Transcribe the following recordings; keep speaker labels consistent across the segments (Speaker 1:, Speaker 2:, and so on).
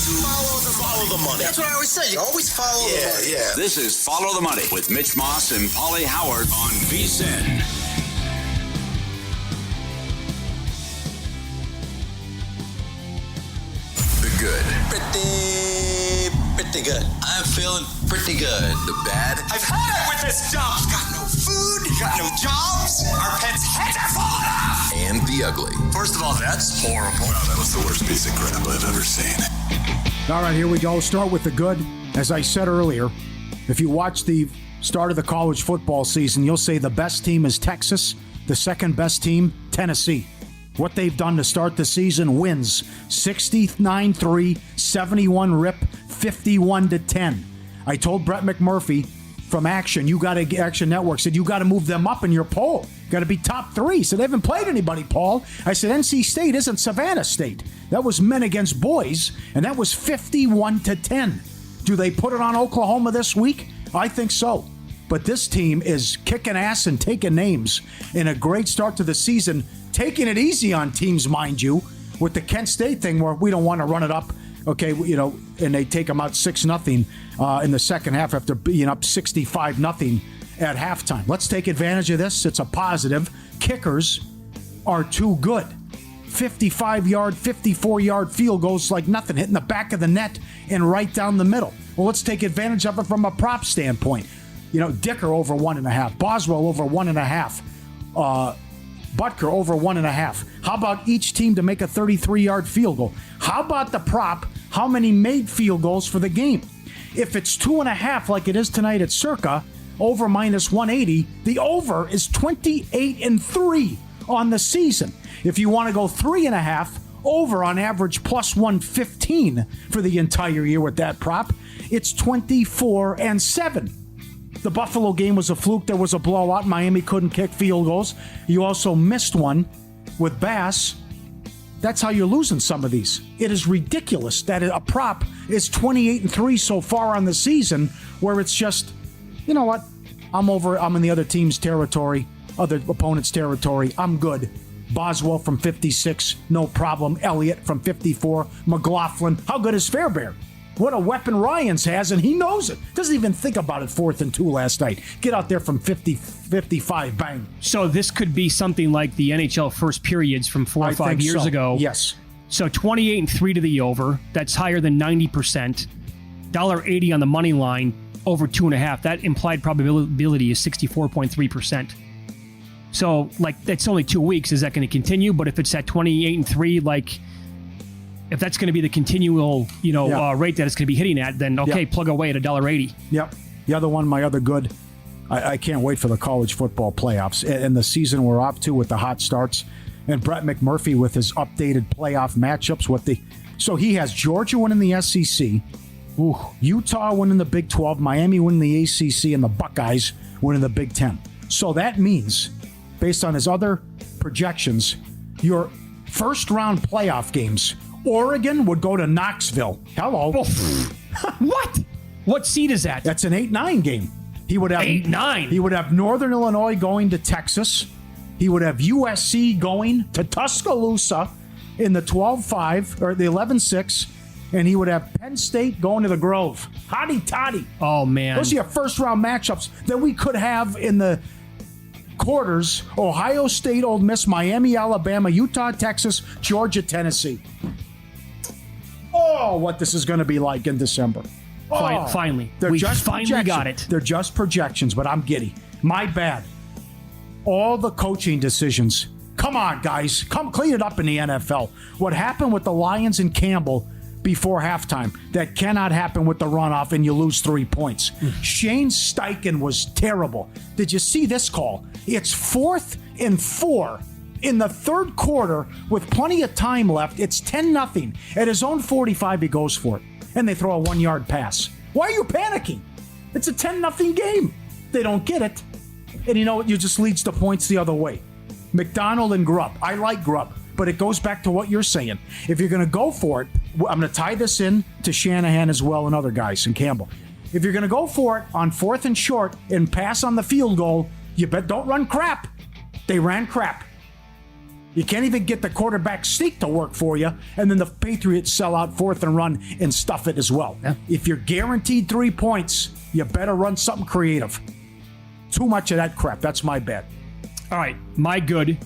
Speaker 1: Follow the money. That's what I always say. You always follow the money. Yeah.
Speaker 2: This is Follow the Money with Mitch Moss and Pauly Howard on VSiN. The good.
Speaker 1: Pretty good. I'm feeling pretty good.
Speaker 2: The bad.
Speaker 3: I've had it with this job. Got no food, got no jobs. Our pets' heads are falling off.
Speaker 2: And the ugly.
Speaker 3: First of all, that's horrible.
Speaker 1: Wow, that was the worst piece of crap I've ever seen.
Speaker 4: All right, here we go. Start with the good. As I said earlier, if you watch the start of the college football season, you'll say the best team is Texas, the second best team, Tennessee. What they've done to start the season: wins 69-3, 71 rip, 51-10. I told Brett McMurphy from Action Network, said you got to move them up in your poll. Got to be top 3. So they haven't played anybody, Paul. I said NC State isn't Savannah State. That was men against boys, and that was 51-10. Do they put it on Oklahoma this week? I think so. But this team is kicking ass and taking names in a great start to the season, taking it easy on teams, mind you, with the Kent State thing where we don't want to run it up, okay, and they take them out 6-0 in the second half after being up 65-0 at halftime. Let's take advantage of this. It's a positive. Kickers are too good. 55-yard, 54-yard field goals like nothing, hitting the back of the net and right down the middle. Well, let's take advantage of it from a prop standpoint. Dicker over 1.5, Boswell over 1.5, Butker over 1.5. How about each team to make a 33-yard field goal? How about the prop? How many made field goals for the game? If it's 2.5 like it is tonight at Circa, over minus 180, the over is 28-3 on the season. If you want to go 3.5, over on average plus 115 for the entire year with that prop, it's 24-7. The Buffalo game was a fluke. There was a blowout. Miami couldn't kick field goals. You also missed one with Bass. That's how you're losing some of these. It is ridiculous that a prop is 28-3 so far on the season, where it's just, you know what? I'm in the other team's territory, other opponent's territory. I'm good. Boswell from 56, no problem. Elliott from 54. McLaughlin. How good is Fairbairn? What a weapon Ryans has, and he knows it. Doesn't even think about it 4th and 2 last night. Get out there from 50, 55, bang.
Speaker 5: So this could be something like the NHL first periods from 4 or 5 years ago.
Speaker 4: Yes.
Speaker 5: So 28-3 to the over. That's higher than 90%. $1.80 on the money line, over 2.5. That implied probability is 64.3%. So, that's only 2 weeks. Is that going to continue? But if it's at 28-3, if that's going to be the continual, rate that it's going to be hitting at, then plug away at $1.80.
Speaker 4: Yep. The other one, my other good, I can't wait for the college football playoffs and the season we're up to with the hot starts. And Brett McMurphy with his updated playoff matchups. So he has Georgia winning the SEC, Utah winning the Big 12, Miami winning the ACC, and the Buckeyes winning the Big 10. So that means, based on his other projections, your first round playoff games, Oregon would go to Knoxville. Hello.
Speaker 5: What? What seed is that?
Speaker 4: That's an 8-9 game. He would have
Speaker 5: 8-9.
Speaker 4: He would have Northern Illinois going to Texas. He would have USC going to Tuscaloosa in the 12-5 or the 11-6, and he would have Penn State going to the Grove. Hotty toddy.
Speaker 5: Oh man.
Speaker 4: Those are your first round matchups that we could have in the quarters. Ohio State, Ole Miss, Miami, Alabama, Utah, Texas, Georgia, Tennessee. Oh, what this is going to be like in December.
Speaker 5: Finally. We finally got it.
Speaker 4: They're just projections, but I'm giddy. My bad. All the coaching decisions. Come on, guys. Come clean it up in the NFL. What happened with the Lions and Campbell before halftime, that cannot happen with the runoff and you lose 3 points. Shane Steichen was terrible. Did you see this call? It's 4th and 4 in the third quarter with plenty of time left. It's 10-0. At his own 45, he goes for it. And they throw a 1-yard pass. Why are you panicking? It's a 10-0 game. They don't get it. And you know what? You just leads the points the other way. McDonald and Grubb. I like Grubb, but it goes back to what you're saying. If you're going to go for it, I'm going to tie this in to Shanahan as well and other guys and Campbell. If you're going to go for it on 4th and short and pass on the field goal, you bet don't run crap. They ran crap. You can't even get the quarterback sneak to work for you, and then the Patriots sell out 4th and run and stuff it as well.
Speaker 5: Yeah.
Speaker 4: If you're guaranteed 3 points, you better run something creative. Too much of that crap. That's my bad.
Speaker 5: All right, my good.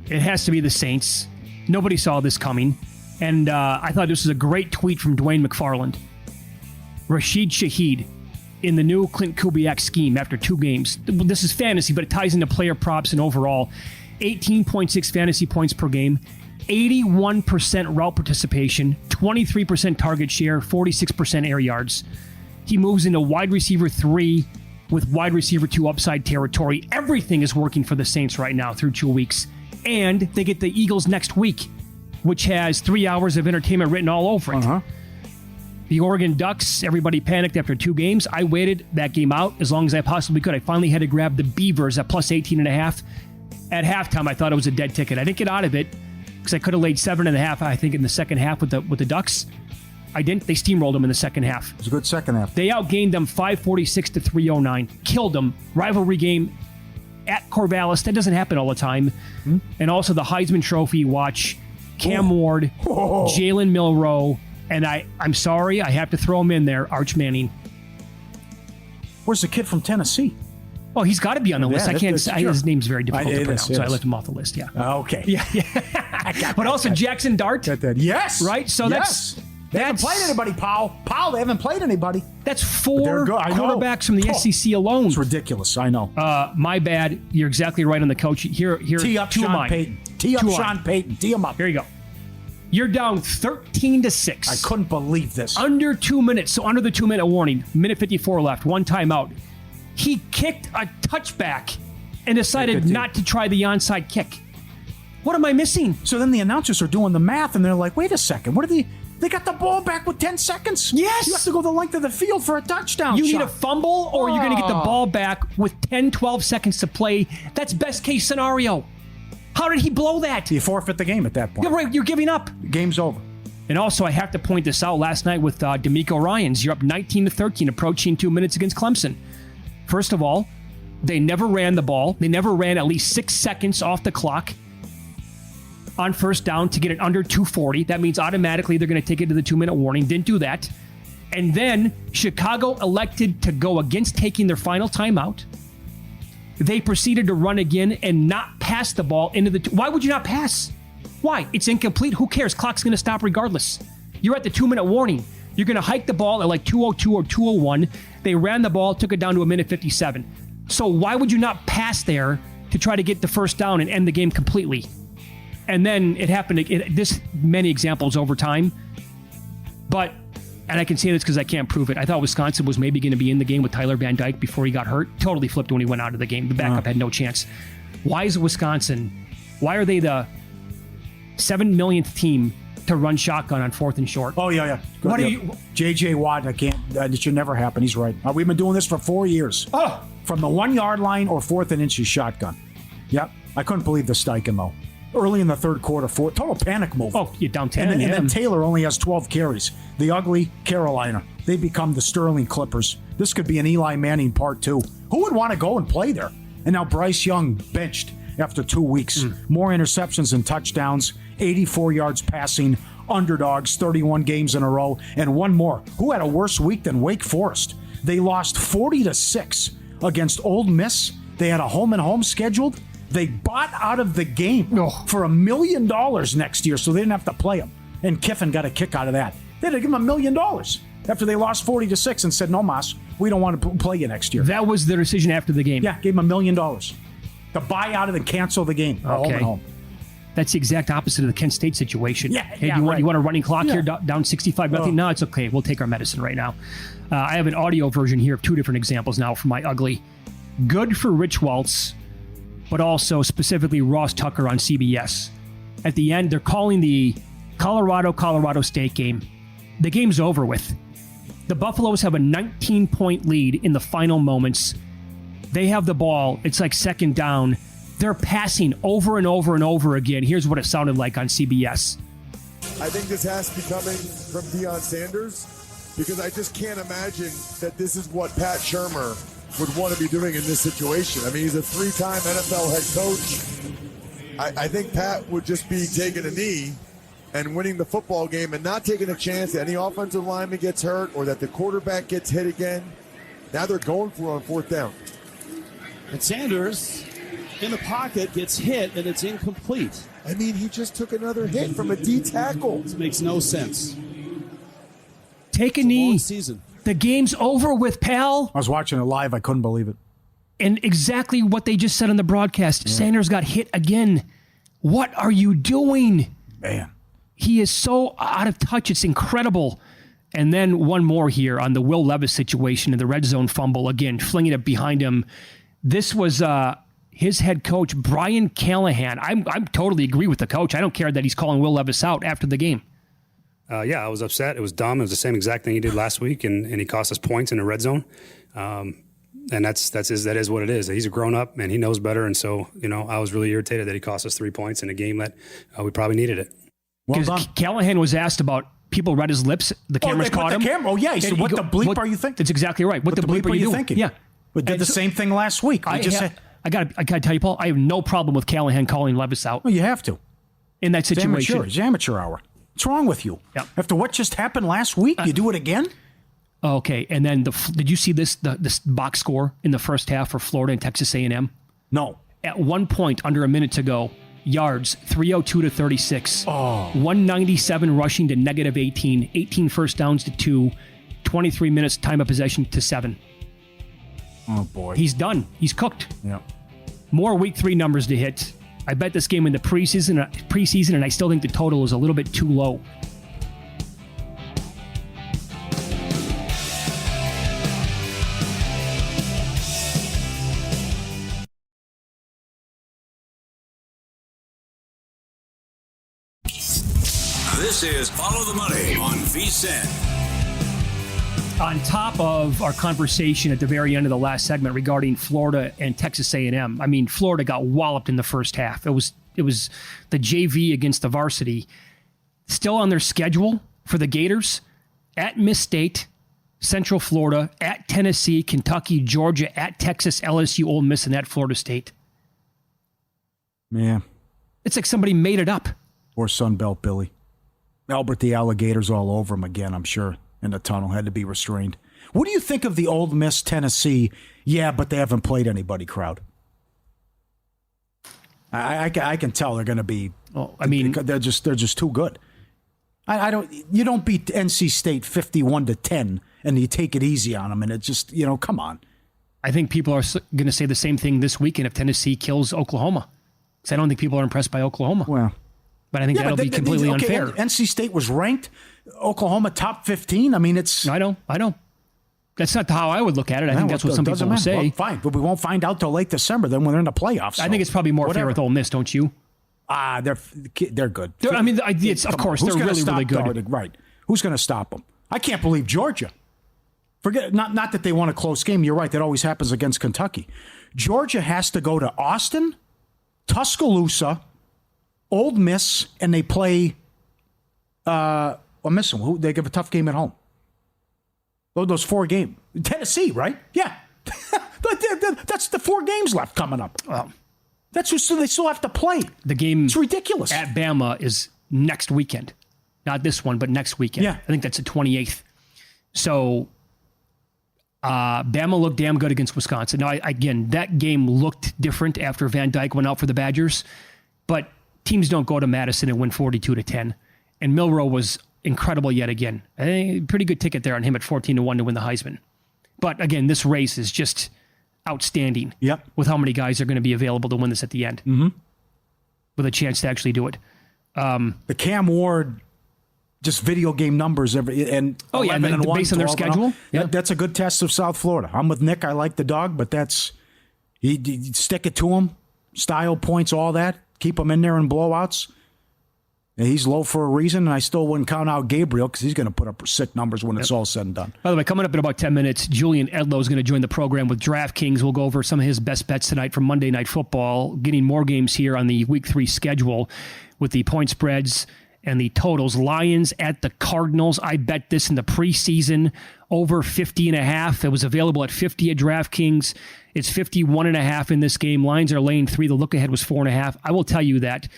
Speaker 5: It has to be the Saints. Nobody saw this coming. And I thought this was a great tweet from Dwayne McFarland. Rashid Shaheed in the new Clint Kubiak scheme after 2 games. This is fantasy, but it ties into player props and overall. 18.6 fantasy points per game, 81% route participation, 23% target share, 46% air yards. He moves into wide receiver 3 with wide receiver 2 upside territory. Everything is working for the Saints right now through 2 weeks. And they get the Eagles next week, which has 3 hours of entertainment written all over it. The Oregon Ducks, everybody panicked after 2 games. I waited that game out as long as I possibly could. I finally had to grab the Beavers at plus 18.5. At halftime, I thought it was a dead ticket. I didn't get out of it because I could have laid 7.5, I think, in the second half with the Ducks. I didn't. They steamrolled them in the second half.
Speaker 4: It was a good second half.
Speaker 5: They outgained them 546 to 309. Killed them. Rivalry game at Corvallis. That doesn't happen all the time. And also the Heisman Trophy watch. Cam Ward, Jalen Milroe, and I'm sorry, I have to throw him in there, Arch Manning.
Speaker 4: Where's the kid from Tennessee?
Speaker 5: Oh, he's got to be on the list. I can't say his name's very difficult to pronounce, so I left him off the list. Yeah.
Speaker 4: Okay.
Speaker 5: Yeah. But also Jackson Dart.
Speaker 4: Yes.
Speaker 5: Right. So
Speaker 4: they haven't played anybody, Powell. They haven't played anybody.
Speaker 5: That's 4 quarterbacks from the SEC alone.
Speaker 4: It's ridiculous. I know.
Speaker 5: My bad. You're exactly right on the coach. Here.
Speaker 4: Tee up Sean Payton. Tee up Sean Payton. Tee him up.
Speaker 5: Here you go. You're down 13-6.
Speaker 4: I couldn't believe this.
Speaker 5: Under 2 minutes. So under the 2-minute warning. Minute 54 left. 1 timeout. He kicked a touchback and decided not to try the onside kick. What am I missing?
Speaker 4: So then the announcers are doing the math, and they're like, wait a second. What are they got the ball back with 10 seconds?
Speaker 5: Yes.
Speaker 4: You have to go the length of the field for a touchdown.
Speaker 5: You need a fumble, or you're going to get the ball back with 10, 12 seconds to play. That's best case scenario. How did he blow that?
Speaker 4: You forfeit the game at that point.
Speaker 5: You're right. You're giving up.
Speaker 4: Game's over.
Speaker 5: And also, I have to point this out. Last night with D'Amico Ryans, you're up 19-13, approaching 2 minutes against Clemson. First of all, they never ran the ball. They never ran at least 6 seconds off the clock on first down to get it under 2:40. That means automatically they're going to take it to the 2-minute warning. Didn't do that. And then Chicago elected to go against taking their final timeout. They proceeded to run again and not pass the ball into the... Why would you not pass? Why? It's incomplete. Who cares? Clock's going to stop regardless. You're at the 2-minute warning. You're going to hike the ball at like 2:02 or 2:01. They ran the ball, took it down to a minute 57. So why would you not pass there to try to get the first down and end the game completely? And then it happened. This many examples over time. But, and I can say this because I can't prove it, I thought Wisconsin was maybe going to be in the game with Tyler Van Dyke before he got hurt. Totally flipped when he went out of the game. The backup had no chance. Why is Wisconsin, why are they the 7 millionth team to run shotgun on 4th and short?
Speaker 4: Oh, yeah.
Speaker 5: What are you...
Speaker 4: J.J. Watt, it should never happen. He's right. We've been doing this for 4 years. From the 1-yard line or 4th and inches shotgun. Yep. I couldn't believe the Steichen, though. Early in the third quarter, total panic move.
Speaker 5: Oh, you're down 10.
Speaker 4: And then Taylor only has 12 carries. The ugly Carolina. They become the Sterling Clippers. This could be an Eli Manning part 2. Who would want to go and play there? And now Bryce Young benched after 2 weeks. More interceptions than touchdowns. 84 yards passing. Underdogs, 31 games in a row. And one more. Who had a worse week than Wake Forest? They lost 40-6 against Ole Miss. They had a home-and-home scheduled. They bought out of the game for $1 million next year, so they didn't have to play them. And Kiffin got a kick out of that. They had to give him $1 million after they lost 40-6 and said, no, Mas, we don't want to play you next year.
Speaker 5: That was the decision after the game.
Speaker 4: Yeah, gave him $1 million to buy out of and cancel the game. Home and home.
Speaker 5: That's the exact opposite of the Kent State situation.
Speaker 4: Hey,
Speaker 5: you want a running clock here, down 65-0? No, it's okay. We'll take our medicine right now. I have an audio version here of 2 different examples now from my ugly. Good for Rich Waltz, but also specifically Ross Tucker on CBS. At the end, they're calling the Colorado State game. The game's over with. The Buffaloes have a 19-point lead in the final moments. They have the ball. It's like second down. They're passing over and over and over again. Here's what it sounded like on CBS.
Speaker 6: I think this has to be coming from Deion Sanders because I just can't imagine that this is what Pat Shurmur would want to be doing in this situation. I mean, he's a 3-time NFL head coach. I think Pat would just be taking a knee and winning the football game and not taking a chance that any offensive lineman gets hurt or that the quarterback gets hit again. Now they're going for it on fourth down.
Speaker 7: And Sanders in the pocket gets hit, and it's incomplete.
Speaker 6: I mean, he just took another hit from a D tackle.
Speaker 7: This makes no sense.
Speaker 5: Take a knee.
Speaker 7: Season.
Speaker 5: The game's over with, pal.
Speaker 4: I was watching it live. I couldn't believe it.
Speaker 5: And exactly what they just said on the broadcast. Yeah. Sanders got hit again. What are you doing?
Speaker 4: Man.
Speaker 5: He is so out of touch. It's incredible. And then one more here on the Will Levis situation and the red zone fumble. Again, flinging it behind him. This was his head coach, Brian Callahan. I'm totally agree with the coach. I don't care that he's calling Will Levis out after the game.
Speaker 8: Yeah, I was upset. It was dumb. It was the same exact thing he did last week, and he cost us points in the red zone. And that is what it is. He's a grown up and he knows better. And so, I was really irritated that he cost us 3 points in a game that we probably needed it.
Speaker 5: Because Callahan was asked about people read his lips. The cameras caught him.
Speaker 4: He said, "What the bleep are you thinking?"
Speaker 5: That's exactly right. What the bleep are you
Speaker 4: thinking?
Speaker 5: Yeah,
Speaker 4: we did the same thing last week.
Speaker 5: I gotta tell you, Paul. I have no problem with Callahan calling Levis out.
Speaker 4: Well, you have to
Speaker 5: in that situation.
Speaker 4: It's amateur hour. What's wrong with you?
Speaker 5: Yep.
Speaker 4: After what just happened last week, you do it again?
Speaker 5: Okay, and then did you see this box score in the first half for Florida and Texas A&M?
Speaker 4: No.
Speaker 5: At one point, under a minute to go, yards 302 to 36, 197 rushing to negative 18, 18 first downs to 2, 23 minutes time of possession to 7.
Speaker 4: Oh boy,
Speaker 5: he's done. He's cooked.
Speaker 4: Yeah.
Speaker 5: More week 3 numbers to hit. I bet this game in the preseason, and I still think the total is a little bit too low.
Speaker 2: This is Follow the Money on VSiN.
Speaker 5: On top of our conversation at the very end of the last segment regarding Florida and Texas A&M, I mean, Florida got walloped in the first half. It was the JV against the varsity. Still on their schedule for the Gators, at Miss State, Central Florida, at Tennessee, Kentucky, Georgia, at Texas, LSU, Ole Miss, and at Florida State.
Speaker 4: Yeah.
Speaker 5: It's like somebody made it up.
Speaker 4: Or Sunbelt Billy. Albert the Alligators all over him again, I'm sure, in the tunnel. Had to be restrained. What do you think of the Ole Miss Tennessee, yeah, but they haven't played anybody crowd? I can tell they're going to be.
Speaker 5: Well, I mean,
Speaker 4: they're just too good. You don't beat NC State 51-10 and you take it easy on them, and it just, come on.
Speaker 5: I think people are going to say the same thing this weekend if Tennessee kills Oklahoma, because I don't think people are impressed by Oklahoma.
Speaker 4: Well.
Speaker 5: But I think that'll be completely unfair.
Speaker 4: NC State was ranked. Oklahoma top 15. I mean, it's...
Speaker 5: I know. That's not how I would look at it. I think that's what some people will say.
Speaker 4: Well, fine, but we won't find out till late December then when they're in the playoffs.
Speaker 5: I think it's probably more fair with Ole Miss, don't you?
Speaker 4: They're good.
Speaker 5: Of course, they're really good.
Speaker 4: Right. Who's going to stop them? I can't believe Georgia. Forget not that they won a close game. You're right. That always happens against Kentucky. Georgia has to go to Austin, Tuscaloosa, Ole Miss, and they play. I'm missing. Who they give a tough game at home. Those 4 games. Tennessee, right? Yeah, that's the 4 games left coming up. That's just so they still have to play.
Speaker 5: The game.
Speaker 4: It's ridiculous.
Speaker 5: At Bama is next weekend, not this one, but next weekend.
Speaker 4: Yeah,
Speaker 5: I think that's the 28th. So, Bama looked damn good against Wisconsin. Now, again, that game looked different after Van Dyke went out for the Badgers, but teams don't go to Madison and win 42-10. And Milroe was incredible yet again. Pretty good ticket there on him at 14-1 to win the Heisman. But again, this race is just outstanding.
Speaker 4: Yep.
Speaker 5: With how many guys are going to be available to win this at the end.
Speaker 4: Mm-hmm.
Speaker 5: With a chance to actually do it.
Speaker 4: The Cam Ward, just video game numbers and
Speaker 5: based on their schedule.
Speaker 4: That's a good test of South Florida. I'm with Nick. I like the dog, but that's you stick it to him. Style points, all that. Keep him in there in blowouts. And he's low for a reason, and I still wouldn't count out Gabriel because he's going to put up sick numbers when it's all said and done.
Speaker 5: By the way, coming up in about 10 minutes, Julian Edlow is going to join the program with DraftKings. We'll go over some of his best bets tonight from Monday Night Football, getting more games here on the Week 3 schedule with the point spreads and the totals. Lions at the Cardinals. I bet this in the preseason, over 50.5. It was available at 50 at DraftKings. It's 51.5 in this game. Lions are laying 3. The look ahead was 4.5. I will tell you that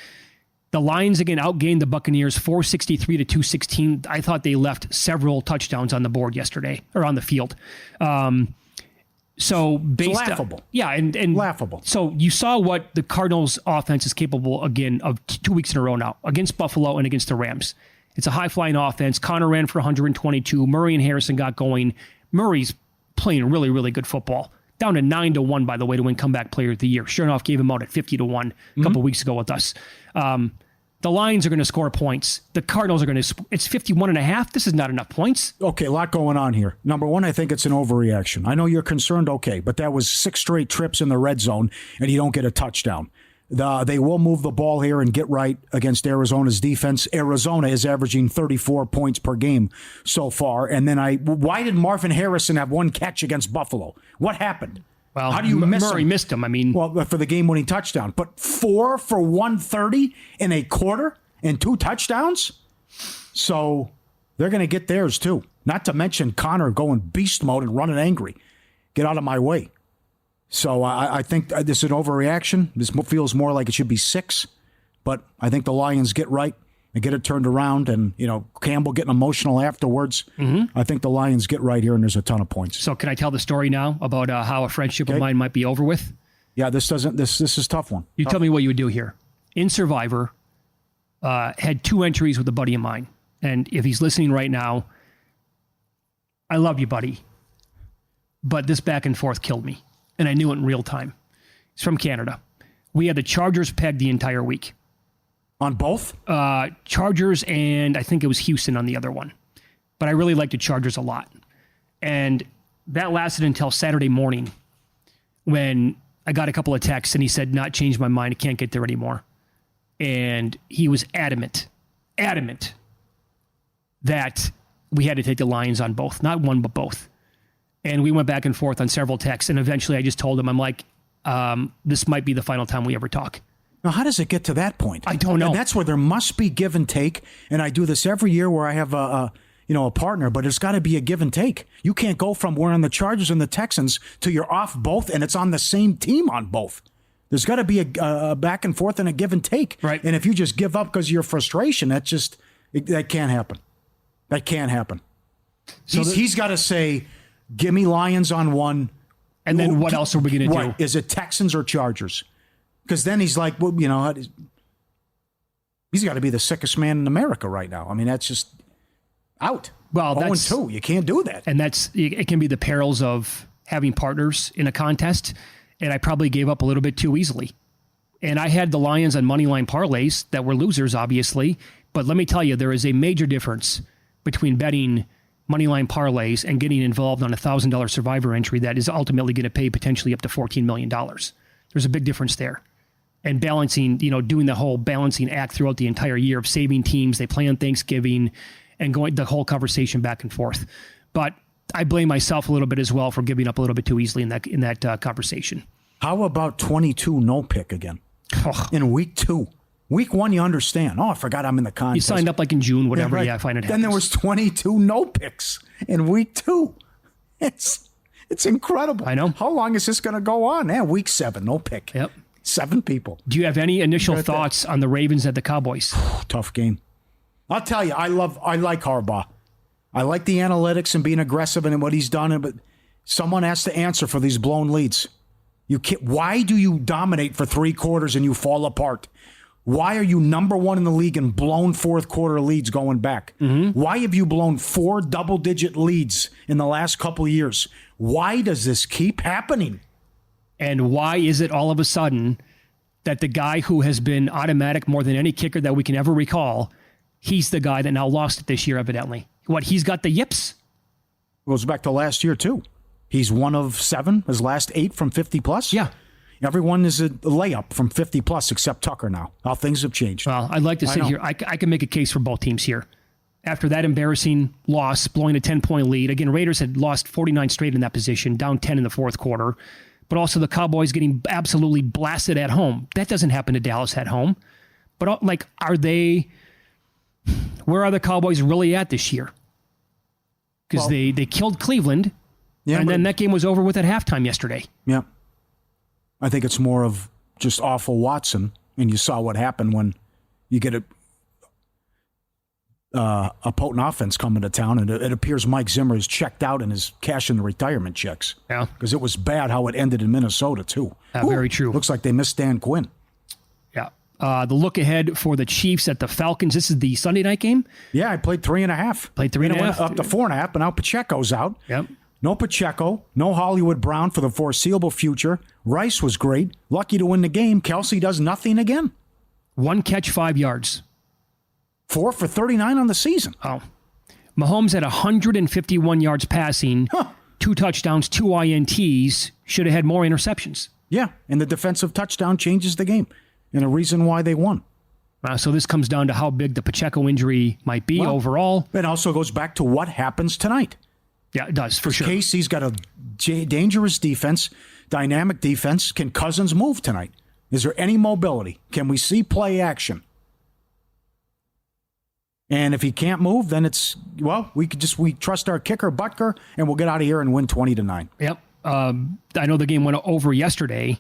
Speaker 5: the Lions again outgained the Buccaneers 463 to 216. I thought they left several touchdowns on the board yesterday, or on the field. So based
Speaker 4: it's laughable.
Speaker 5: And
Speaker 4: laughable.
Speaker 5: So you saw what the Cardinals offense is capable again of 2 weeks in a row now against Buffalo and against the Rams. It's a high-flying offense. Connor ran for 122. Murray and Harrison got going. Murray's playing really, really good football. Down to 9-1, by the way, to win comeback player of the year. Chernoff gave him out at 50-1 a couple weeks ago with us. The Lions are going to score points. The Cardinals are going to. It's 51.5. This is not enough points.
Speaker 4: Okay, a lot going on here. Number one, I think it's an overreaction. I know you're concerned, okay, but that was 6 straight trips in the red zone, and you don't get a touchdown. They will move the ball here and get right against Arizona's defense. Arizona is averaging 34 points per game so far. And then why did Marvin Harrison have 1 catch against Buffalo? What happened?
Speaker 5: Well,
Speaker 4: how do you miss
Speaker 5: Murray
Speaker 4: him?
Speaker 5: missed him. I mean,
Speaker 4: well, for the game-winning touchdown, but 4 for 130 in a quarter and 2 touchdowns. So they're going to get theirs too. Not to mention Connor going beast mode and running angry. Get out of my way. So I think this is an overreaction. This feels more like it should be 6, but I think the Lions get right and get it turned around, and Campbell getting emotional afterwards. I think the Lions get right here, and there's a ton of points.
Speaker 5: So can I tell the story now about how a friendship of mine might be over with?
Speaker 4: Yeah, this is a tough one.
Speaker 5: You tell me what you would do here. In Survivor, had 2 entries with a buddy of mine, and if he's listening right now, I love you, buddy, but this back and forth killed me, and I knew it in real time. He's from Canada. We had the Chargers pegged the entire week.
Speaker 4: On both?
Speaker 5: Chargers, and I think it was Houston on the other one. But I really liked the Chargers a lot. And that lasted until Saturday morning when I got a couple of texts and he said, not changed my mind. I can't get there anymore. And he was adamant that we had to take the Lions on both. Not one, but both. And we went back and forth on several texts. And eventually I just told him, I'm like, this might be the final time we ever talk.
Speaker 4: Now, how does it get to that point?
Speaker 5: I don't know.
Speaker 4: And that's where there must be give and take. And I do this every year where I have a partner, but it's got to be a give and take. You can't go from we're on the Chargers and the Texans to you're off both and it's on the same team on both. There's got to be a back and forth and a give and take.
Speaker 5: Right.
Speaker 4: And if you just give up because of your frustration, that can't happen. That can't happen. So he's got to say, give me Lions on one.
Speaker 5: And then what else are we going to do?
Speaker 4: Is it Texans or Chargers? Because then he's like, well, he's got to be the sickest man in America right now. I mean, that's just out.
Speaker 5: Well,
Speaker 4: 0-2. You can't do that.
Speaker 5: And it can be the perils of having partners in a contest. And I probably gave up a little bit too easily. And I had the Lions on moneyline parlays that were losers, obviously. But let me tell you, there is a major difference between betting moneyline parlays and getting involved on a $1,000 Survivor entry that is ultimately going to pay potentially up to $14 million. There's a big difference there. And balancing, doing the whole balancing act throughout the entire year of saving teams. They play on Thanksgiving and going the whole conversation back and forth. But I blame myself a little bit as well for giving up a little bit too easily in that conversation.
Speaker 4: How about 22 no pick again in week 2? Week 1, you understand. Oh, I forgot I'm in the contest.
Speaker 5: You signed up like in June, whatever. Yeah, I find it happens.
Speaker 4: Then there was 22 no picks in week 2. It's incredible.
Speaker 5: I know.
Speaker 4: How long is this going to go on? Week 7, no pick.
Speaker 5: Yep.
Speaker 4: 7 people.
Speaker 5: Do you have any initial thoughts on the Ravens at the Cowboys?
Speaker 4: Tough game. I'll tell you, I like Harbaugh. I like the analytics and being aggressive and what he's done, but someone has to answer for these blown leads. Why do you dominate for 3 quarters and you fall apart? Why are you number 1 in the league in blown fourth quarter leads going back? Mm-hmm. Why have you blown 4 double-digit leads in the last couple of years? Why does this keep happening?
Speaker 5: And why is it all of a sudden that the guy who has been automatic more than any kicker that we can ever recall, he's the guy that now lost it this year, evidently? He's got the yips?
Speaker 4: Goes back to last year, too. He's 1 of 7, his last 8 from 50-plus?
Speaker 5: Yeah.
Speaker 4: Everyone is a layup from 50-plus except Tucker now. How things have changed.
Speaker 5: Well, I'd like to sit here. I can make a case for both teams here. After that embarrassing loss, blowing a 10-point lead. Again, Raiders had lost 49 straight in that position, down 10 in the fourth quarter. But also the Cowboys getting absolutely blasted at home. That doesn't happen to Dallas at home. But are they Where are the Cowboys really at this year? Because they killed Cleveland, and then that game was over with at halftime yesterday.
Speaker 4: Yeah. I think it's more of just awful Watson, and you saw what happened when you get a potent offense coming to town, and it appears Mike Zimmer is checked out and is cashing the retirement checks.
Speaker 5: Yeah.
Speaker 4: Because it was bad how it ended in Minnesota, too.
Speaker 5: Very true.
Speaker 4: Looks like they missed Dan Quinn.
Speaker 5: Yeah. The look ahead for the Chiefs at the Falcons. This is the Sunday night game?
Speaker 4: Yeah, I played 3.5.
Speaker 5: Played 3.5.
Speaker 4: Went up to 4.5, but now Pacheco's out.
Speaker 5: Yep.
Speaker 4: No Pacheco, no Hollywood Brown for the foreseeable future. Rice was great. Lucky to win the game. Kelsey does nothing again.
Speaker 5: 1 catch, 5 yards.
Speaker 4: 4 for 39 on the season.
Speaker 5: Oh. Mahomes had 151 yards passing, 2 touchdowns, 2 INTs. Should have had more interceptions.
Speaker 4: Yeah, and the defensive touchdown changes the game, and a reason why they won.
Speaker 5: So this comes down to how big the Pacheco injury might be overall.
Speaker 4: It also goes back to what happens tonight.
Speaker 5: Yeah, it does, for sure.
Speaker 4: Casey's got a dangerous defense, dynamic defense. Can Cousins move tonight? Is there any mobility? Can we see play action? And if he can't move, then we trust our kicker, Butker, and we'll get out of here and win 20-9.
Speaker 5: Yep. I know the game went over yesterday,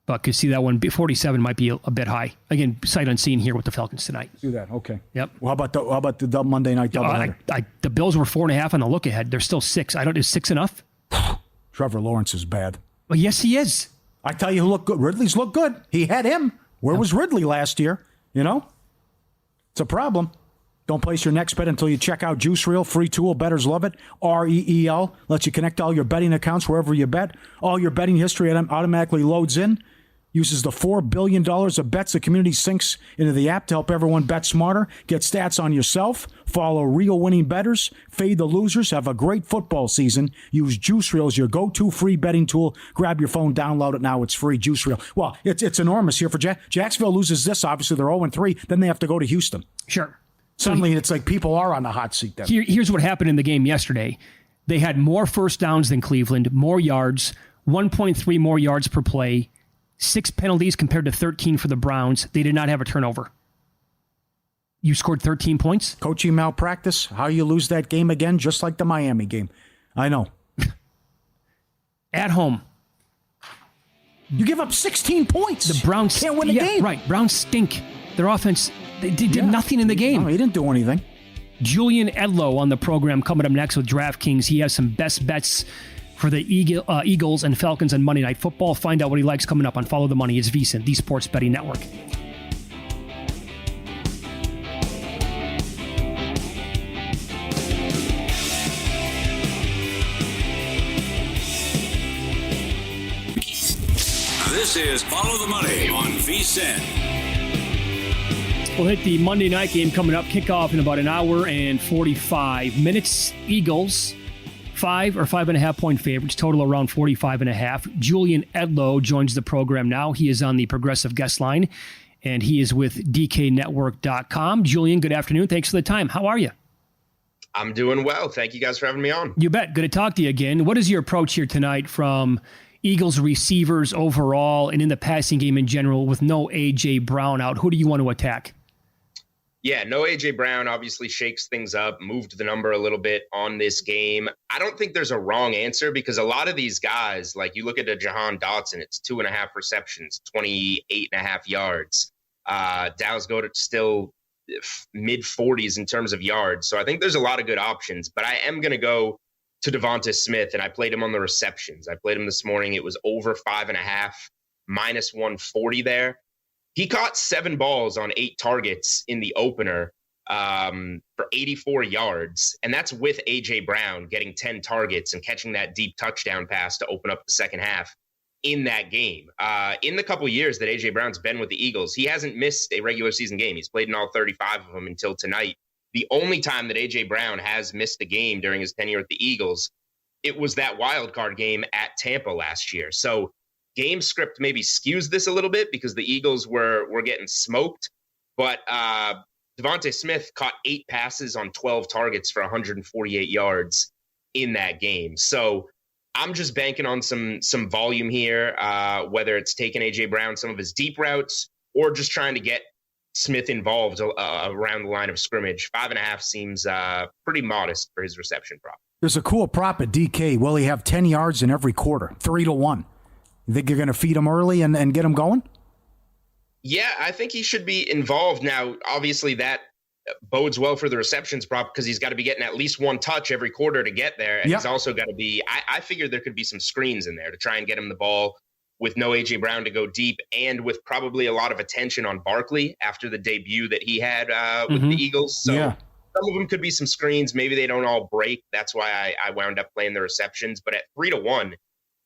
Speaker 5: but could see that one. 47 might be a bit high. Again, sight unseen here with the Falcons tonight.
Speaker 4: Do that, okay.
Speaker 5: Yep.
Speaker 4: Well, how about the Monday night doubleheader?
Speaker 5: The Bills were 4.5 on the look ahead. They're still 6. Is 6 enough?
Speaker 4: Trevor Lawrence is bad.
Speaker 5: Well, yes, he is.
Speaker 4: I tell you who looked good. Ridley's looked good. He had him. Where was Ridley last year? It's a problem. Don't place your next bet until you check out Juice Reel. Free tool. Bettors love it. REEL. Lets you connect all your betting accounts wherever you bet. All your betting history automatically loads in. Uses the $4 billion of bets the community sinks into the app to help everyone bet smarter. Get stats on yourself. Follow real winning bettors. Fade the losers. Have a great football season. Use Juice Reel as your go-to free betting tool. Grab your phone. Download it now. It's free. Juice Reel. Well, it's enormous here for Jacksonville. Loses this. Obviously, they're 0-3. Then they have to go to Houston.
Speaker 5: Sure.
Speaker 4: Suddenly, it's like people are on the hot seat then.
Speaker 5: Here's what happened in the game yesterday. They had more first downs than Cleveland, more yards, 1.3 more yards per play, 6 penalties compared to 13 for the Browns. They did not have a turnover. You scored 13 points?
Speaker 4: Coaching malpractice. How you lose that game again, just like the Miami game. I know.
Speaker 5: At home.
Speaker 4: You give up 16 points.
Speaker 5: The Browns
Speaker 4: can't win the game.
Speaker 5: Right. Browns stink. Their offense, they did nothing in the game.
Speaker 4: No, he didn't do anything.
Speaker 5: Julian Edlow on the program coming up next with DraftKings. He has some best bets for the Eagles and Falcons on Monday Night Football. Find out what he likes coming up on Follow the Money. It's VSiN, the Sports Betting Network.
Speaker 2: This is Follow the Money on VSiN.
Speaker 5: We'll hit the Monday night game coming up. Kickoff in about an hour and 45 minutes. Eagles, 5 or 5.5 point favorites, total around 45.5. Julian Edlow joins the program now. He is on the Progressive Guest Line, and he is with DKNetwork.com. Julian, good afternoon. Thanks for the time. How are you?
Speaker 9: I'm doing well. Thank you guys for having me on.
Speaker 5: You bet. Good to talk to you again. What is your approach here tonight from Eagles receivers overall and in the passing game in general with no A.J. Brown out? Who do you want to attack?
Speaker 9: Yeah, no A.J. Brown obviously shakes things up, moved the number a little bit on this game. I don't think there's a wrong answer because a lot of these guys, like you look at a Jahan Dotson, it's 2.5 receptions, 28.5 yards. Dallas Goedert still mid-40s in terms of yards. So I think there's a lot of good options, but I am going to go to Devonta Smith, and I played him on the receptions. I played him this morning. It was over 5.5, minus 140 there. He caught 7 balls on 8 targets in the opener for 84 yards, and that's with A.J. Brown getting 10 targets and catching that deep touchdown pass to open up the second half in that game. In the couple years that A.J. Brown's been with the Eagles, he hasn't missed a regular season game. He's played in all 35 of them until tonight. The only time that A.J. Brown has missed a game during his tenure at the Eagles, it was that wild card game at Tampa last year. So game script maybe skews this a little bit because the Eagles were getting smoked. But Devonta Smith caught 8 passes on 12 targets for 148 yards in that game. So I'm just banking on some volume here, whether it's taking A.J. Brown some of his deep routes or just trying to get Smith involved around the line of scrimmage. 5.5 seems pretty modest for his reception prop.
Speaker 4: There's a cool prop at DK. Will he have 10 yards in every quarter? 3-1. You think you're going to feed him early and get him going?
Speaker 9: Yeah, I think he should be involved. Now, obviously, that bodes well for the receptions prop because he's got to be getting at least one touch every quarter to get there. And he's also got to be – I figured there could be some screens in there to try and get him the ball with no A.J. Brown to go deep and with probably a lot of attention on Barkley after the debut that he had with the Eagles. So some of them could be some screens. Maybe they don't all break. That's why I wound up playing the receptions. But at 3-1,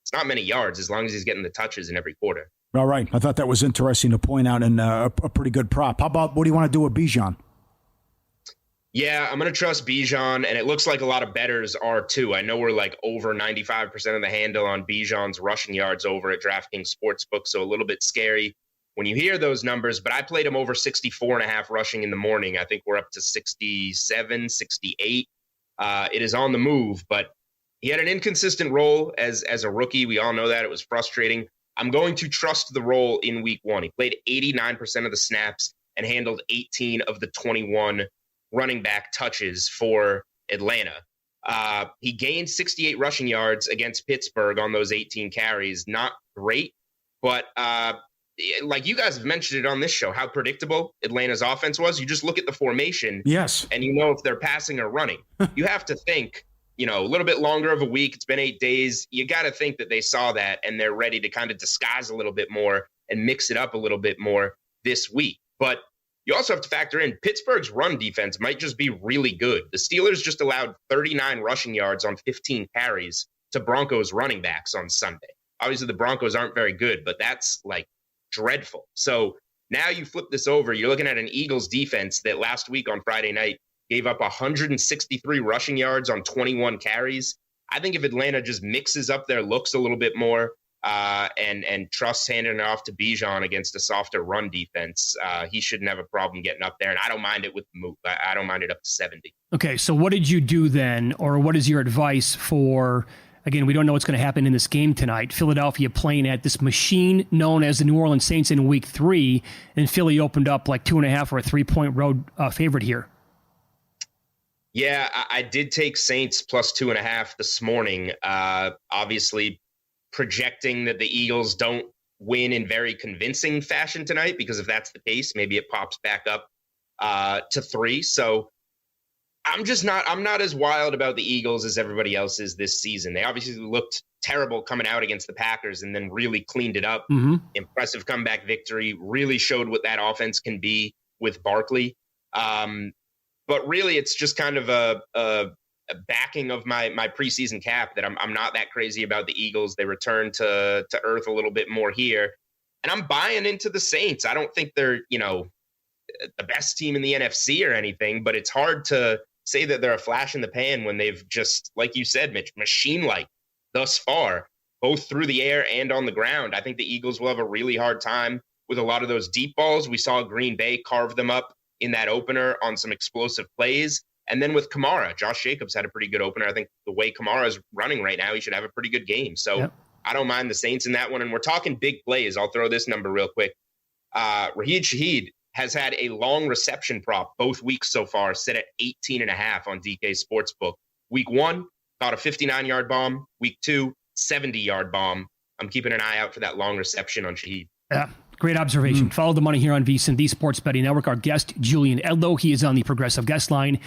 Speaker 9: it's not many yards as long as he's getting the touches in every quarter.
Speaker 4: All right. I thought that was interesting to point out and a pretty good prop. How about what do you want to do with Bijan?
Speaker 9: Yeah, I'm going to trust Bijan, and it looks like a lot of bettors are too. I know we're like over 95% of the handle on Bijan's rushing yards over at DraftKings Sportsbook, so a little bit scary when you hear those numbers, but I played him over 64.5 rushing in the morning. I think we're up to 67, 68. It is on the move, but he had an inconsistent role as a rookie. We all know that. It was frustrating. I'm going to trust the role in week 1. He played 89% of the snaps and handled 18 of the 21 running back touches for Atlanta. He gained 68 rushing yards against Pittsburgh on those 18 carries. Not great, but like you guys have mentioned it on this show, how predictable Atlanta's offense was. You just look at the formation, and you know if they're passing or running. You have to think, a little bit longer of a week. It's been 8 days. You got to think that they saw that and they're ready to kind of disguise a little bit more and mix it up a little bit more this week. But you also have to factor in Pittsburgh's run defense might just be really good. The Steelers just allowed 39 rushing yards on 15 carries to Broncos running backs on Sunday. Obviously, the Broncos aren't very good, but that's like dreadful. So now you flip this over. You're looking at an Eagles defense that last week on Friday night gave up 163 rushing yards on 21 carries. I think if Atlanta just mixes up their looks a little bit more, and trusts handing it off to Bijan against a softer run defense, he shouldn't have a problem getting up there. And I don't mind it with the move. I don't mind it up to 70.
Speaker 5: Okay, so what did you do then, or what is your advice for, again, we don't know what's going to happen in this game tonight, Philadelphia playing at this machine known as the New Orleans Saints in week 3, and Philly opened up like 2.5 or a 3-point road favorite here.
Speaker 9: Yeah, I did take Saints plus 2.5 this morning. Obviously, projecting that the Eagles don't win in very convincing fashion tonight, because if that's the case, maybe it pops back up to 3. So I'm not as wild about the Eagles as everybody else is this season. They obviously looked terrible coming out against the Packers and then really cleaned it up. Impressive comeback victory, really showed what that offense can be with Barkley. But really, it's just kind of a backing of my preseason cap that I'm not that crazy about the Eagles. They return to earth a little bit more here. And I'm buying into the Saints. I don't think they're, the best team in the NFC or anything, but it's hard to say that they're a flash in the pan when they've just, like you said, Mitch, machine-like thus far, both through the air and on the ground. I think the Eagles will have a really hard time with a lot of those deep balls. We saw Green Bay carve them up in that opener on some explosive plays. And then with Kamara, Josh Jacobs had a pretty good opener. I think the way Kamara is running right now, he should have a pretty good game. So I don't mind the Saints in that one. And we're talking big plays. I'll throw this number real quick. Raheed Shaheed has had a long reception prop both weeks so far, set at 18.5 on DK Sportsbook. Week 1, caught a 59-yard bomb. Week 2, 70-yard bomb. I'm keeping an eye out for that long reception on Shaheed.
Speaker 5: Yeah. Great observation. Follow the money here on VSiN, the Sports Betting Network. Our guest, Julian Edlow, he is on the Progressive Guest Line.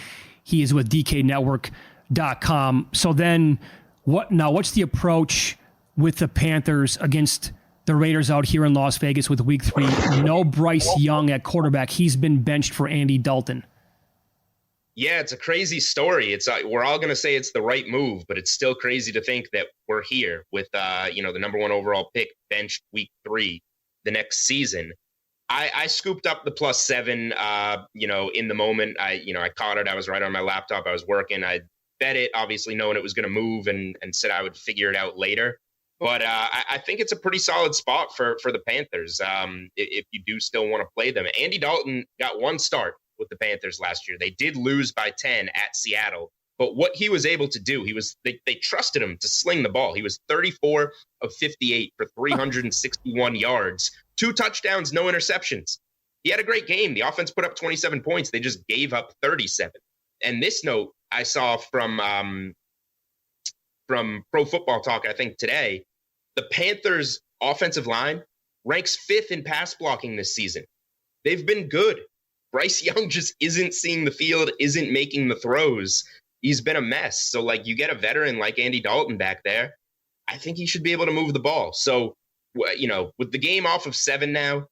Speaker 5: He is with DKNetwork.com. So then, what's the approach with the Panthers against the Raiders out here in Las Vegas with week 3? No Bryce Young at quarterback. He's been benched for Andy Dalton.
Speaker 9: Yeah, it's a crazy story. We're all going to say it's the right move, but it's still crazy to think that we're here with the number 1 overall pick benched week 3 the next season. I scooped up the +7, in the moment. I caught it. I was right on my laptop. I was working. I bet it, obviously knowing it was going to move, and said I would figure it out later. But I think it's a pretty solid spot for the Panthers if you do still want to play them. Andy Dalton got 1 start with the Panthers last year. They did lose by 10 at Seattle. But what he was able to do, they trusted him to sling the ball. He was 34 of 58 for 361 yards, 2 touchdowns, no interceptions. He had a great game. The offense put up 27 points. They just gave up 37. And this note I saw from Pro Football Talk, I think today, the Panthers' offensive line ranks 5th in pass blocking this season. They've been good. Bryce Young just isn't seeing the field, isn't making the throws. He's been a mess. So, like, you get a veteran like Andy Dalton back there, I think he should be able to move the ball. So, you know, with the game off of 7 now,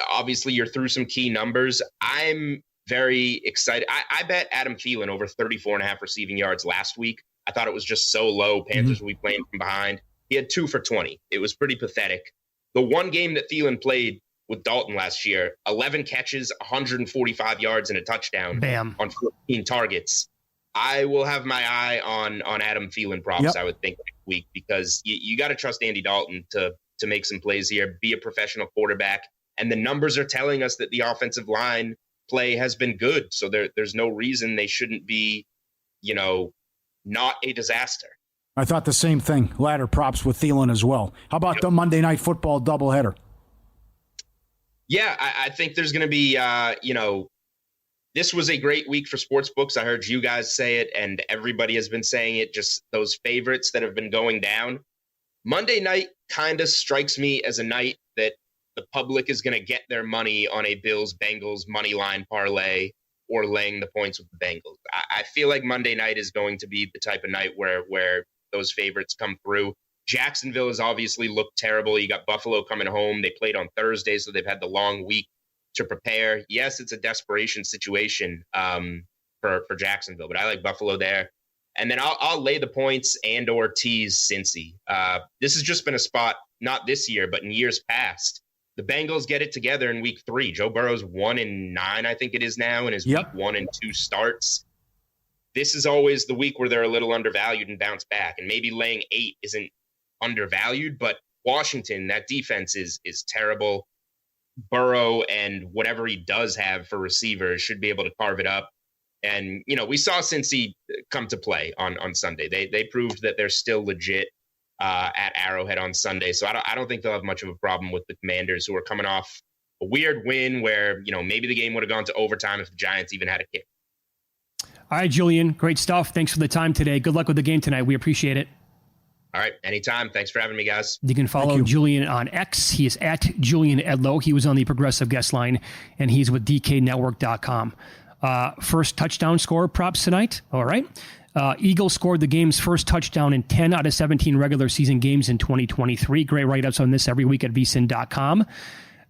Speaker 9: obviously you're through some key numbers. I'm very excited. I bet Adam Thielen over 34.5 receiving yards last week. I thought it was just so low. Panthers will be playing from behind. He had 2 for 20. It was pretty pathetic. The one game that Thielen played with Dalton last year, 11 catches, 145 yards, and a touchdown on 14 targets. I will have my eye on Adam Thielen props, I would think, next week, because you got to trust Andy Dalton to make some plays here, be a professional quarterback. And the numbers are telling us that the offensive line play has been good. So there's no reason they shouldn't be, you know, not a disaster.
Speaker 4: I thought the same thing. Ladder props with Thielen as well. How about the Monday Night Football doubleheader?
Speaker 9: Yeah, I think there's going to be, you know, this was a great week for sports books. I heard you guys say it, and everybody has been saying it, just those favorites that have been going down. Monday night kind of strikes me as a night that the public is going to get their money on a Bills-Bengals money line parlay or laying the points with the Bengals. I feel like Monday night is going to be the type of night where those favorites come through. Jacksonville has obviously looked terrible. You got Buffalo coming home. They played on Thursday, so they've had the long week to prepare. Yes, it's a desperation situation for Jacksonville, but I like Buffalo there. And then I'll lay the points and or tease Cincy. This has just been a spot, not this year, but in years past. The Bengals get it together in week 3. Joe Burrow's 1-9, I think it is now, in his week 1 and 2 starts. This is always the week where they're a little undervalued and bounce back. And maybe laying 8 isn't undervalued, but Washington, that defense is terrible. Burrow and whatever he does have for receivers should be able to carve it up. And, you know, we saw Cincy come to play on Sunday. They proved that they're still legit at Arrowhead on Sunday. So I don't think they'll have much of a problem with the Commanders, who are coming off a weird win where, you know, maybe the game would have gone to overtime if the Giants even had a kick.
Speaker 5: All right, Julian, great stuff. Thanks for the time today. Good luck with the game tonight. We appreciate it.
Speaker 9: All right, anytime. Thanks for having me, guys.
Speaker 5: You can follow Julian on X. He is at Julian Edlow. He was on the Progressive Guest Line, and he's with DKNetwork.com. First touchdown score props tonight. All right. Eagles scored the game's first touchdown in 10 out of 17 regular season games in 2023. Great write-ups on this every week at vsin.com.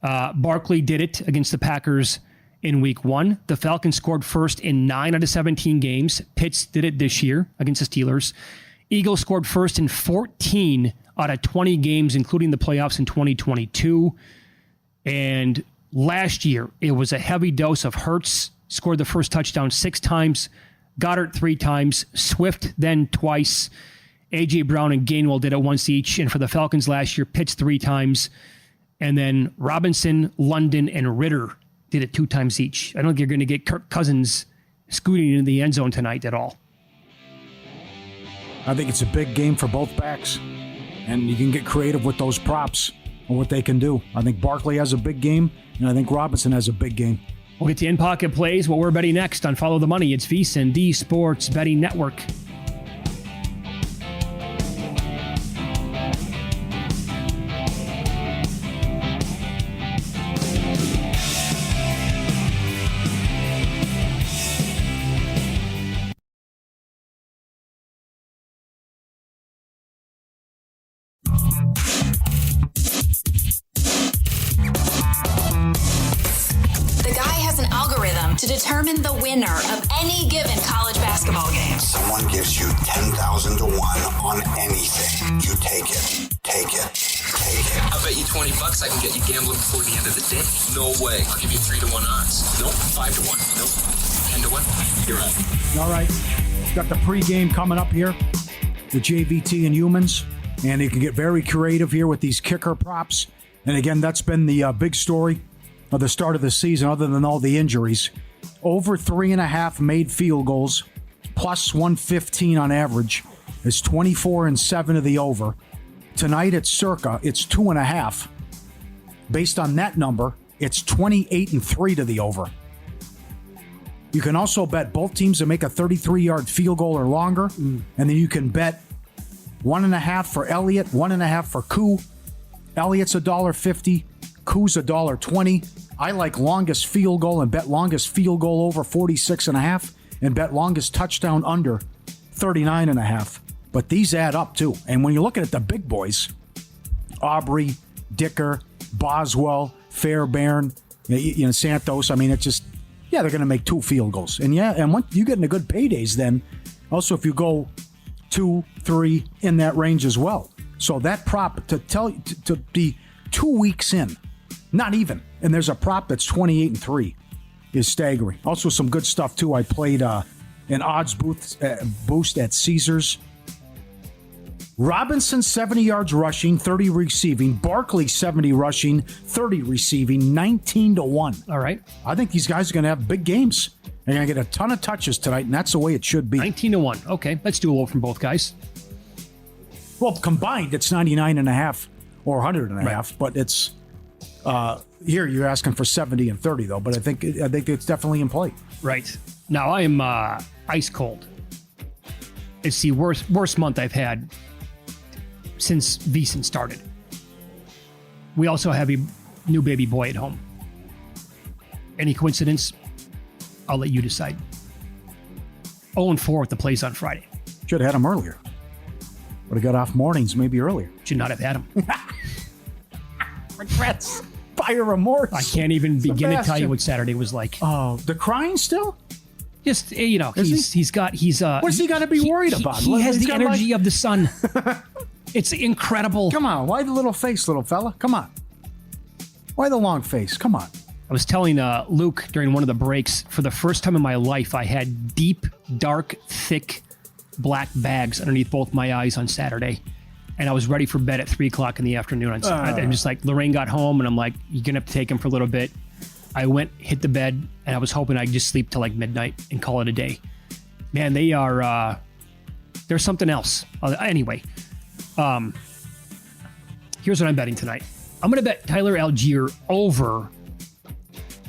Speaker 5: Barkley did it against the Packers in week 1. The Falcons scored first in 9 out of 17 games. Pitts did it this year against the Steelers. Eagles scored first in 14 out of 20 games, including the playoffs in 2022. And last year, it was a heavy dose of Hurts. Scored the first touchdown 6 times. Goddard 3 times. Swift then twice. A.J. Brown and Gainwell did it once each. And for the Falcons last year, Pitts 3 times. And then Robinson, London, and Ritter did it 2 times each. I don't think you're going to get Kirk Cousins scooting into the end zone tonight at all.
Speaker 4: I think it's a big game for both backs, and you can get creative with those props and what they can do. I think Barkley has a big game, and I think Robinson has a big game.
Speaker 5: We'll get to in-pocket plays. What we're betting next on Follow the Money. It's VSiN, the Sports Betting Network.
Speaker 10: Determine the winner of any given college basketball game.
Speaker 11: Someone gives you 10,000 to 1 on anything. You take it. Take it. Take it.
Speaker 12: I'll bet you $20 I can get you gambling before the end of the day. No way. I'll give you 3 to 1 odds. Nope. 5 to 1. Nope. 10 to 1. You're right.
Speaker 4: All right. Got the pregame coming up here. The JVT and Humans. And you can get very creative here with these kicker props. And again, that's been the big story of the start of the season, other than all the injuries. Over 3.5 made field goals, plus 115 on average, is 24-7 of the over. Tonight at Circa, it's 2.5. Based on that number, It's 28-3 to the over. You can also bet both teams to make a 33-yard field goal or longer, and then you can bet 1.5 for Elliott, 1.5 for Koo. Elliott's $1.50, Koo's $1.20. I like longest field goal and bet longest field goal over 46.5, and bet longest touchdown under 39.5. But these add up too. And when you're looking at the big boys, Aubrey, Dicker, Boswell, Fairbairn, Santos, I mean, it's just, they're going to make 2 field goals. And once you get into good paydays, then also if you go 2, 3 in that range as well. So that prop to be 2 weeks in, not even, and there's a prop that's 28-3 is staggering. Also some good stuff too. I played an odds boost at Caesars. Robinson 70 yards rushing, 30 receiving. Barkley 70 rushing, 30 receiving, 19-1.
Speaker 5: All right.
Speaker 4: I think these guys are going to have big games. They're going to get a ton of touches tonight, and that's the way it should be.
Speaker 5: 19-1. Okay, let's do a roll from both guys.
Speaker 4: Well, combined, it's 99.5 or 100.5, right. But it's here you're asking for 70 and 30 though. But I think it's definitely in play.
Speaker 5: Right now, I am ice cold. It's the worst month I've had since VSiN started. We also have a new baby boy at home. Any coincidence? I'll let you decide. 0-4 at the plays on Friday.
Speaker 4: Should have had him earlier. Would have got off mornings maybe earlier.
Speaker 5: Should not have had him.
Speaker 4: Regrets. Fire remorse.
Speaker 5: I can't even begin to tell you what Saturday was like.
Speaker 4: Oh, the crying still?
Speaker 5: Just, he's
Speaker 4: what's he got to be worried about?
Speaker 5: He has the energy of the sun. It's incredible.
Speaker 4: Come on. Why the little face, little fella? Come on. Why the long face? Come on.
Speaker 5: I was telling Luke during one of the breaks, for the first time in my life, I had deep, dark, thick, black bags underneath both my eyes on Saturday. And I was ready for bed at 3 o'clock in the afternoon. I'm just like, Lorraine got home, and I'm like, you're going to have to take him for a little bit. I went, hit the bed, and I was hoping I'd just sleep till like midnight and call it a day. Man, they are, they're something else. Anyway, here's what I'm betting tonight. I'm going to bet Tyler Algier over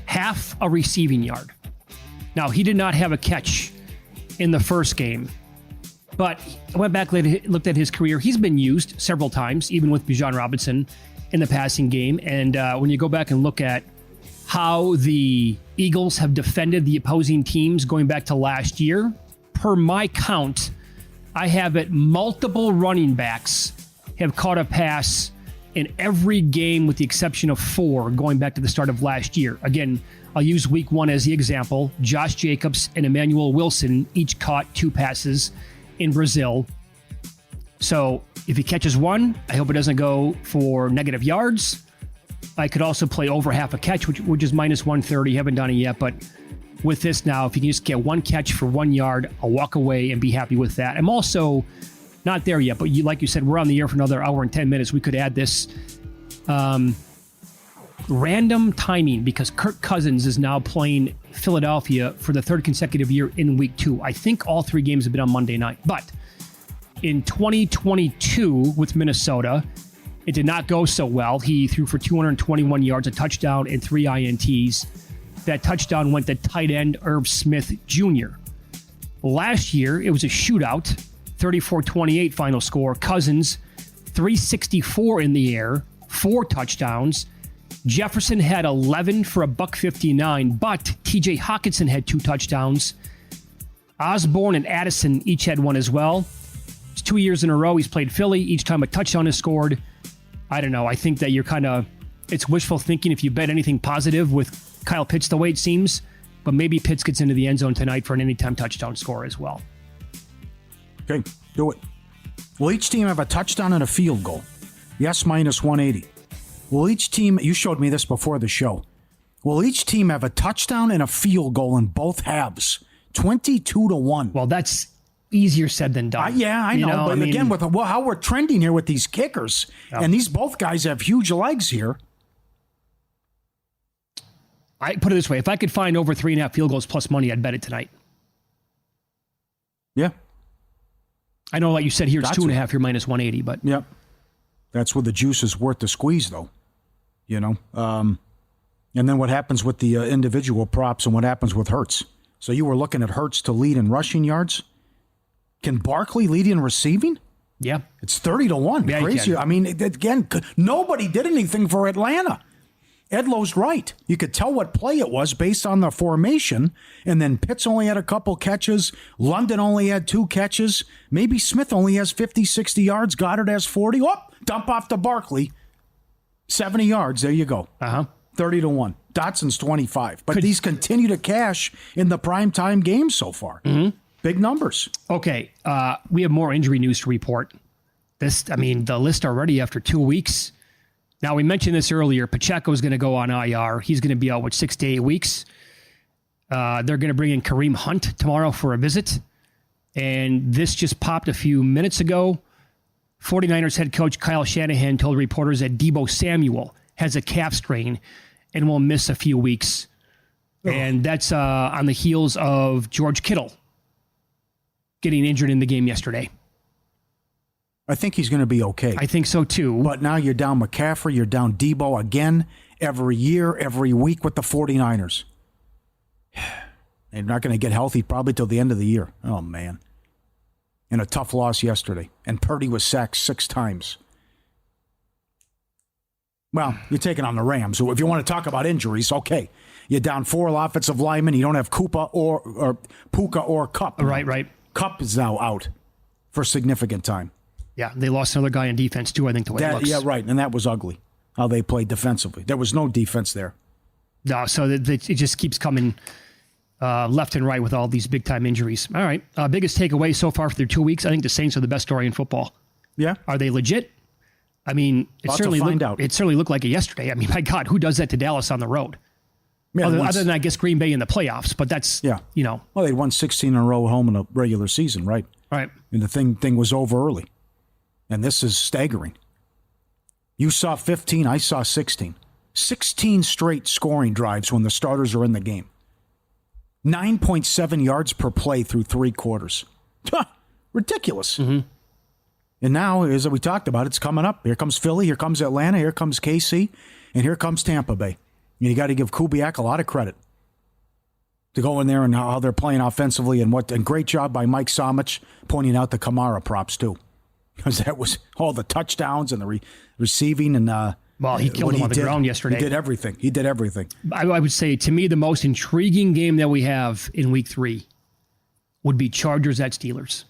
Speaker 5: half a receiving yard. Now, he did not have a catch in the first game, but I went back, looked at his career. He's been used several times, even with Bijan Robinson in the passing game. And when you go back and look at how the Eagles have defended the opposing teams going back to last year, per my count, I have it multiple running backs have caught a pass in every game with the exception of 4 going back to the start of last year. Again, I'll use week 1 as the example. Josh Jacobs and Emmanuel Wilson each caught 2 passes in Brazil. So if he catches 1, I hope it doesn't go for negative yards. I could also play over half a catch, which is minus 130. Haven't done it yet, but with this now, if you can just get 1 catch for 1 yard, I'll walk away and be happy with that. I'm also not there yet, but like you said, we're on the air for another hour and 10 minutes. We could add this random timing because Kirk Cousins is now playing Philadelphia for the 3rd consecutive year in week 2. I think all 3 games have been on Monday night, but in 2022 with Minnesota, it did not go so well. He threw for 221 yards, a touchdown, and 3 INTs. That touchdown went to tight end Irv Smith Jr. Last year, it was a shootout, 34-28 final score. Cousins, 364 in the air, 4 touchdowns. Jefferson had 11 for $159, but TJ Hawkinson had 2 touchdowns. Osborne and Addison each had 1 as well. It's 2 years in a row he's played Philly. Each time a touchdown is scored. I don't know. I think that it's wishful thinking if you bet anything positive with Kyle Pitts the way it seems, but maybe Pitts gets into the end zone tonight for an anytime touchdown score as well.
Speaker 4: Okay, do it. Will each team have a touchdown and a field goal? Yes, minus 180. Will each team, you showed me this before the show, will each team have a touchdown and a field goal in both halves? 22-1.
Speaker 5: Well, that's easier said than done.
Speaker 4: Yeah, I know. But again, with how we're trending here with these kickers, and these both guys have huge legs here.
Speaker 5: I put it this way. If I could find over 3.5 field goals plus money, I'd bet it tonight.
Speaker 4: Yeah.
Speaker 5: I know, like you said, here it's 2.5, you're minus 180, but.
Speaker 4: Yep. That's where the juice is worth the squeeze, though. And And then what happens with the individual props and what happens with Hurts? So you were looking at Hurts to lead in rushing yards. Can Barkley lead in receiving?
Speaker 5: Yeah.
Speaker 4: It's 30-1.
Speaker 5: Yeah,
Speaker 4: crazy. I mean, again, nobody did anything for Atlanta. Edlow's right. You could tell what play it was based on the formation, and then Pitts only had a couple catches. London only had 2 catches. Maybe Smith only has 50, 60 yards. Goddard has 40. Oh, dump off to Barkley. 70 yards. There you go. 30-1. Dotson's 25. But these continue to cash in the primetime games so far. Big numbers.
Speaker 5: Okay, we have more injury news to report. The list already after 2 weeks. Now, we mentioned this earlier. Pacheco's going to go on IR. He's going to be out, 6 to 8 weeks. They're going to bring in Kareem Hunt tomorrow for a visit. And this just popped a few minutes ago. 49ers head coach Kyle Shanahan told reporters that Deebo Samuel has a calf strain and will miss a few weeks. And that's on the heels of George Kittle getting injured in the game yesterday.
Speaker 4: I think he's going to be okay.
Speaker 5: I think so, too.
Speaker 4: But now you're down McCaffrey, you're down Deebo again, every year, every week with the 49ers. They're not going to get healthy probably till the end of the year. Oh, man. And a tough loss yesterday. And Purdy was sacked 6 times. Well, you're taking on the Rams. So if you want to talk about injuries, okay. You're down 4 offensive linemen. You don't have Puka or Kupp.
Speaker 5: Right.
Speaker 4: Kupp is now out for significant time.
Speaker 5: Yeah, they lost another guy on defense, too, I think, the way it looks.
Speaker 4: Yeah, right, and that was ugly, how they played defensively. There was no defense there.
Speaker 5: No, so it just keeps coming left and right with all these big-time injuries. All right, biggest takeaway so far for their 2 weeks, I think the Saints are the best story in football.
Speaker 4: Yeah?
Speaker 5: Are they legit? I mean, it certainly looked like it yesterday. I mean, my God, who does that to Dallas on the road? Yeah, other than, I guess, Green Bay in the playoffs, but that's,
Speaker 4: Well, they won 16 in a row at home in a regular season, right?
Speaker 5: Right.
Speaker 4: And the thing was over early. And this is staggering. You saw 15, I saw 16. 16 straight scoring drives when the starters are in the game. 9.7 yards per play through 3 quarters. Ridiculous.
Speaker 5: Mm-hmm.
Speaker 4: And now, as we talked about, it's coming up. Here comes Philly, here comes Atlanta, here comes KC, and here comes Tampa Bay. And you got to give Kubiak a lot of credit to go in there and how they're playing offensively, and great job by Mike Somich pointing out the Kamara props, too. Because that was all the touchdowns and the receiving and
Speaker 5: he killed him on the ground yesterday.
Speaker 4: He did everything.
Speaker 5: I would say, to me, the most intriguing game that we have in Week 3 would be Chargers at Steelers.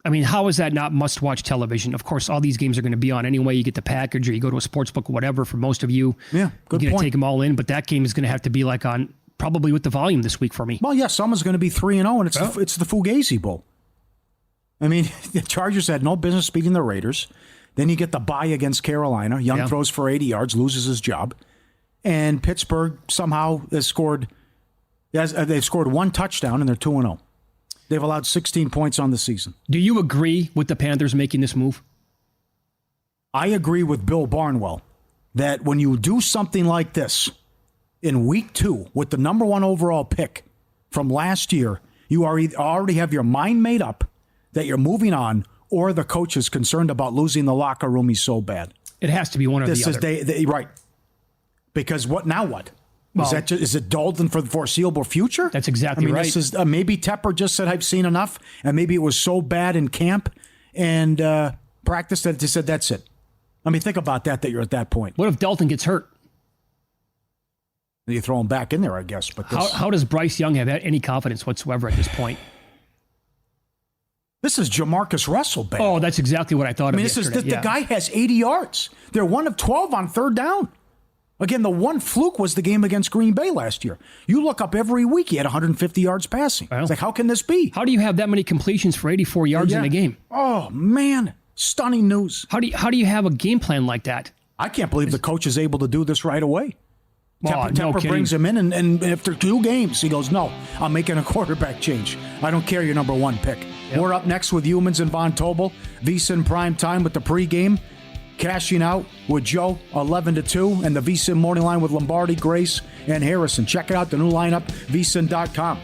Speaker 5: I mean, how is that not must-watch television? Of course, all these games are going to be on anyway. You get the package or you go to a sports book or whatever for most of you.
Speaker 4: Yeah, good
Speaker 5: You're going
Speaker 4: point.
Speaker 5: to take them all in, but that game is going to have to be like on probably with the volume this week for me.
Speaker 4: Well, yeah, someone's going to be 3-0, and it's the Fugazi Bowl. I mean, the Chargers had no business beating the Raiders. Then you get the bye against Carolina. Young throws for 80 yards, loses his job. And Pittsburgh somehow they've scored 1 touchdown, and they're 2-0. They've allowed 16 points on the season.
Speaker 5: Do you agree with the Panthers making this move?
Speaker 4: I agree with Bill Barnwell that when you do something like this in Week 2 with the number 1 overall pick from last year, you already have your mind made up that you're moving on, or the coach is concerned about losing the locker room. He's so bad.
Speaker 5: It has to be one or the other.
Speaker 4: Right. Because what now? What?
Speaker 5: Well,
Speaker 4: is it Dalton for the foreseeable future?
Speaker 5: That's exactly right.
Speaker 4: This is, maybe Tepper just said, I've seen enough, and maybe it was so bad in camp and practice that they said, that's it. I mean, think about that you're at that point.
Speaker 5: What if Dalton gets hurt?
Speaker 4: You throw him back in there, I guess. But
Speaker 5: how does Bryce Young have any confidence whatsoever at this point?
Speaker 4: This is Jamarcus Russell, baby.
Speaker 5: Oh, that's exactly what I thought of yesterday.
Speaker 4: The guy has 80 yards. They're 1 of 12 on 3rd down. Again, the one fluke was the game against Green Bay last year. You look up every week, he had 150 yards passing. Well, it's like, how can this be?
Speaker 5: How do you have that many completions for 84 yards in a game?
Speaker 4: Oh, man. Stunning news.
Speaker 5: How do you have a game plan like that?
Speaker 4: I can't believe the coach is able to do this right away.
Speaker 5: Tepper
Speaker 4: brings him in, and after 2 games, he goes, no, I'm making a quarterback change. I don't care your number 1 pick. Yep. We're up next with Humans and Von Tobel. VSiN prime time with the pregame. Cashing out with Joe, 11-2, and the VSiN morning line with Lombardi, Grace, and Harrison. Check out the new lineup, vsin.com.